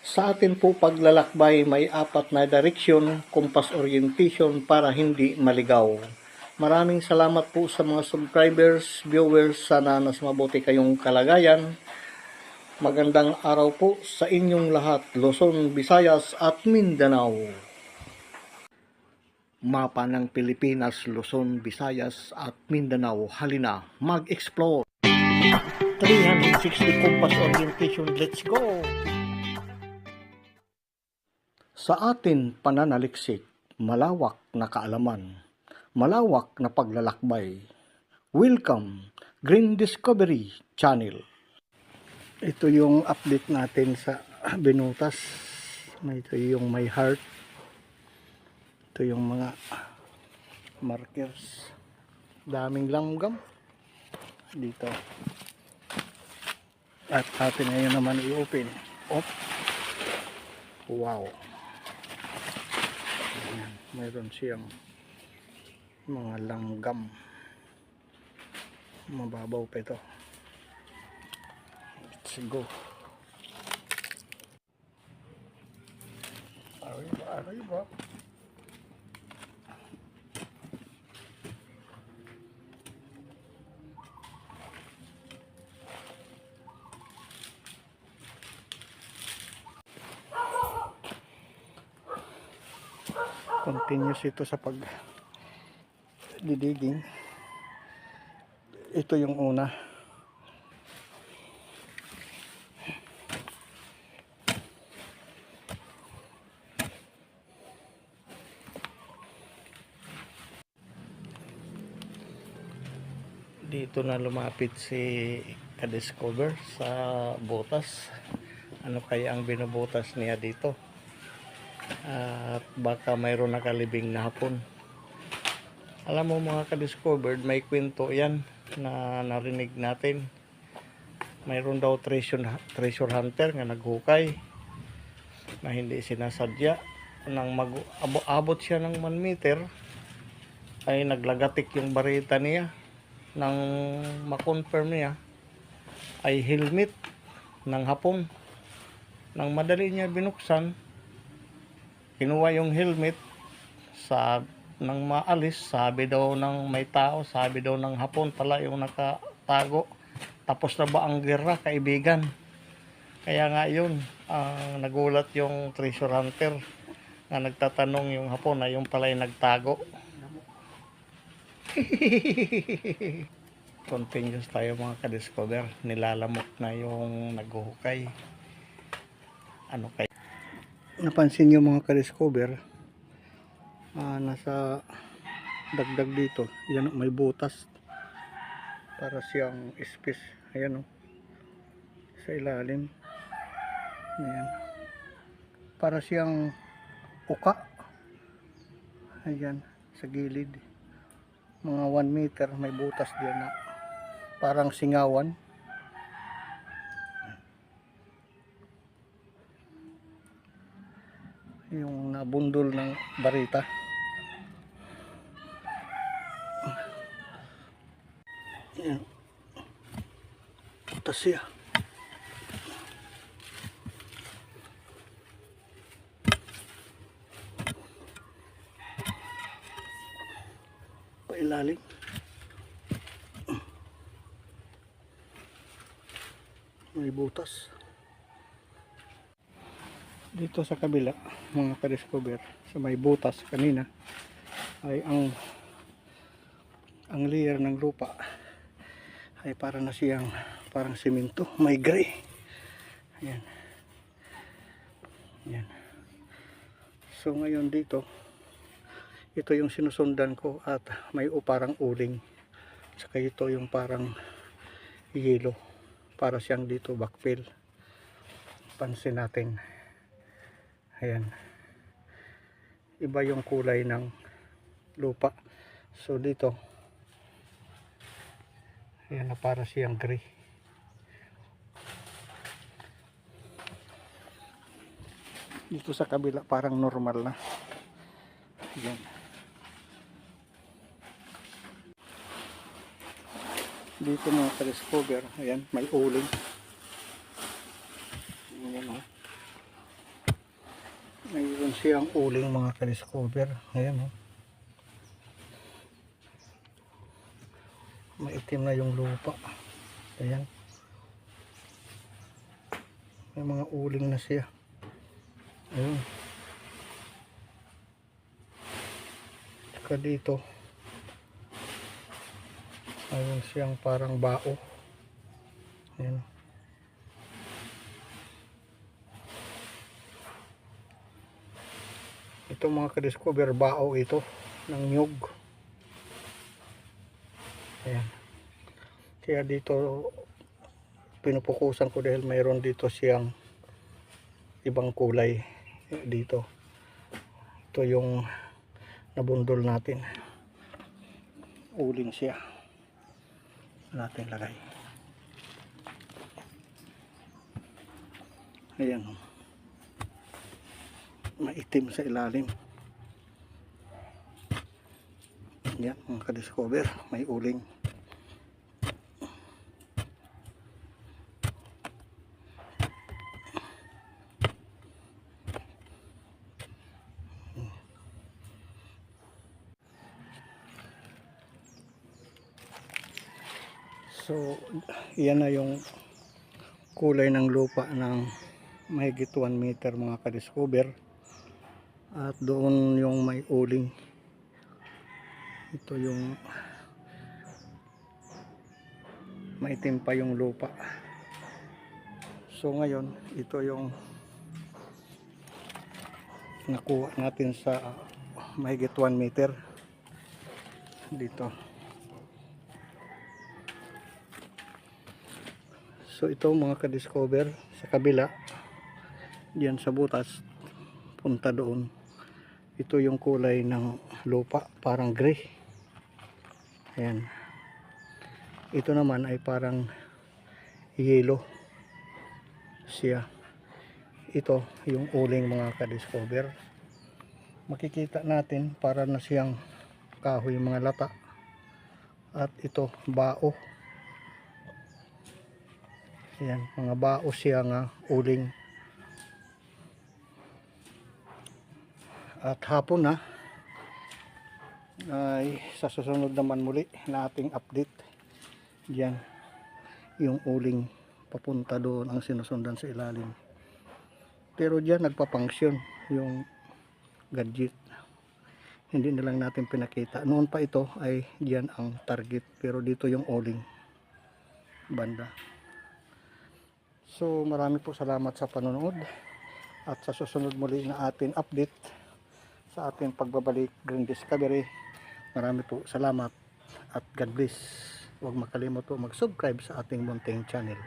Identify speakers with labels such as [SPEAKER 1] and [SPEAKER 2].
[SPEAKER 1] Sa atin po paglalakbay may apat na direksyon, compass orientation para hindi maligaw. Maraming salamat po sa mga subscribers, viewers, sana nas mabuti kayong kalagayan. Magandang araw po sa inyong lahat, Luzon, Visayas at Mindanao. Mapa ng Pilipinas, Luzon, Visayas at Mindanao. Halina, mag-explore. 360 compass orientation, let's go! Sa atin pananaliksik, malawak na kaalaman, malawak na paglalakbay. Welcome, Green Discovery Channel. Ito yung update natin sa binutas. Ito yung may heart. Ito yung mga markers. Daming langgam dito. At atin ngayon naman i-open. Wow. Ayan, mayroon siyang mga langgam. Mababaw pa ito. Let's go. Arriba. Continuous ito sa pagdidiging. Ito yung una. Dito na lumapit si Kadiscover sa butas. Ano kaya ang binubutas niya dito? At baka mayroon nakalibing na hapon. Alam mo mga Kadiscovered, may kwento yan na narinig natin. Mayroon daw treasure hunter nga naghukay na hindi sinasadya. Nang abot siya ng 1 meter ay naglagatik yung barita niya. Nang makonfirm niya ay helmet ng hapon. Nang madali niya binuksan, kinuha yung helmet, nang maalis, sabi daw ng may tao, sabi daw ng hapon pala yung nakatago. Tapos na ba ang gera, kaibigan? Kaya nga yun, nagulat yung treasure hunter na nagtatanong yung hapon na yung pala yung nagtago. Continuous tayo mga Kadiscover. Nilalamok na yung naghuhukay. Ano kaya? Napansin nyo mga Kadiscover, nasa dagdag dito, yan may butas para siyang space. Ayan o, sa ilalim. Ayan, para siyang uka. Ayan, sa gilid mga 1 meter may butas diyan na parang singawan. Yung nabundol ng barita. Ayan, butas siya. Pailalim. May butas. Dito sa kabila mga Kadiscover, sa may butas kanina ay ang layer ng lupa ay para na siyang parang simento, may gray. Ayan. Ayan. So ngayon dito, ito yung sinusundan ko at may parang uling. Saka ito yung parang yelo. Para siyang dito backfill. Pansin natin. Ayan. Iba yung kulay ng lupa. So dito, ayan na para siyang gray. Dito sa kabila parang normal na. Ayan. Dito mga Kadiscover, ayan, may uling. Ayan o. Mayroon siyang uling mga ka-discover. Ayan oh. Maitim na yung lupa. Ayan. May mga uling na siya. Ayan. Saka dito. Mayroon siyang parang bao. Ayan. Ito mga ka-discover, bao ito ng nyug. Ayan. Kaya dito pinupukusan ko dahil mayroon dito siyang ibang kulay dito. Ito yung nabundol natin. Uling siya. Natin lagay. Ayan. Maitim sa ilalim. Yan mga ka-discover, may uling. So yan na yung kulay ng lupa ng mahigit 1 meter mga ka-discover. At doon yung may uling. Ito yung maitim pa yung lupa. So ngayon ito yung nakuha natin sa mahigit 1 meter dito. So ito mga ka-discover, sa kabila diyan sa butas punta doon, ito yung kulay ng lupa, parang gray. Ayan. Ito naman ay parang yellow siya. Ito yung uling mga ka-discover. Makikita natin para na siyang kahoy mga lata. At ito bao. Ayan, mga bao siya nga uling. At hapon na ay sa susunod naman muli na ating update. Diyan yung uling papunta doon ang sinusundan sa ilalim. Pero diyan nagpapunction yung gadget. Hindi na lang natin pinakita. Noon pa ito ay diyan ang target, pero dito yung uling banda. So marami po salamat sa panonood at sa susunod muli na ating update sa ating pagbabalik Green Discovery. Marami po salamat at God bless. Huwag makalimot po mag-subscribe sa ating munting channel.